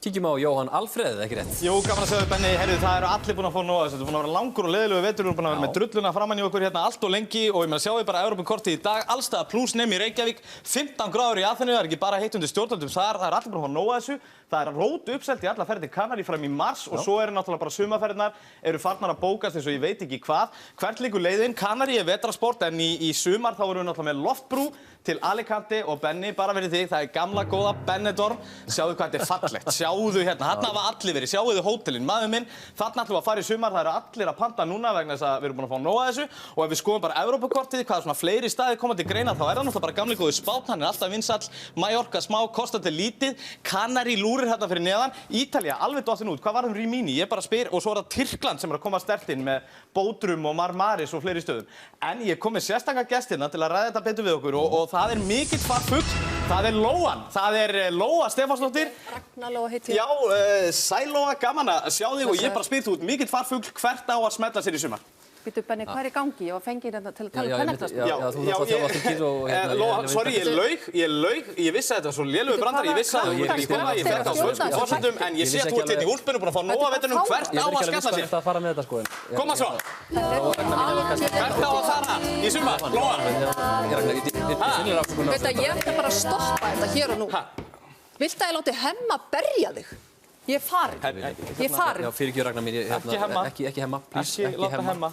Kíkjum á Jóhann Alfreð, ekki rétt? Jú, gaman að segja þér, Benni, heyrðu, það eru allir búin að fá nóg af þessu. Þetta er búin að vera langur og leiðilegu vetur, við erum búin að vera með drulluna framan í okkur hérna allt og lengi og ég meina sjáum við bara Evrópukortið í dag, allstaðar plús nemi í Reykjavík, 15 gráður í Aþenu, það er ekki bara heitt undir stjórnvöldum þar, það er allir búin að fá nóg af þessu. Það er rót uppselt í alla ferðir til Kanarí fram í mars og svo eru náttúrulega bara sumarferðirnar eru farnar að bókast eins og ég veit ekki hvað. Hvert liggur leiðin? Kanarí er vetrarsport en í sumar þá erum við náttúrulega með loftbrú til Alicante og Benni, bara verið þig, það er gamla góða Benidorm. Sjáðu hvað þetta er fallegt, sjáðu hérna, þarna hafa allir verið, sjáðu hótelin, maður minn, þarna ætlum við að fara í sumar, það eru allir að panta núna vegna þess að við erum búin að fá nóg af þessu og ef við skoðum bara Evrópukortið, hvað svona fleiri staðir koma til greina, þá er það náttúrulega bara gamli góði Spánn, hann er alltaf vinsæll, Mallorca smá, Costa del lítið, Kanarí lúrir hérna fyrir neðan, Ítalía alveg dottin út, hvað var Rimini, ég bara spyr, og svo er það Tyrkland sem er að koma sterkt inn með Bodrum og Marmaris og fleiri stöðum. En ég kom með sérstaka gestina til að ræða þetta betur við okkur og það er mikill farfugl, það er Lóan, það er Lóa Stefánsdóttir. Ragna Lóa heiti ég. Já, sæl Lóa, gaman að sjá þig og ég bara spyr þú út mikill farfugl, hvert á að smella sér í sumar? Býtu Benni, hvað er í gangi? Ég var fengið þetta til að tala kvennaknattspyrnu. Já, þú þarft að þjálfa Tyrkir og Lóa, sorry, ég laug, ég vissi að þetta var svo lélegur brandari, ég vissi að ég fekk á svörskum forsendum, en ég sé að þú ert hérna í úlpunni búin að fá nóg af vetturnum, hvert á að skella sér? að fara með þetta, sko. Koma svo! Hvert á að fara í sumar, Lóa? Veit að ég ætla bara að stoppa þetta hér og nú. Viltu að ég láti Hemma berja þig? Ég er farin. Já, fyrirgjöf Ragnar mín, Ekki Hemma. Ekki Hemma, please. Ekki láta Hemma.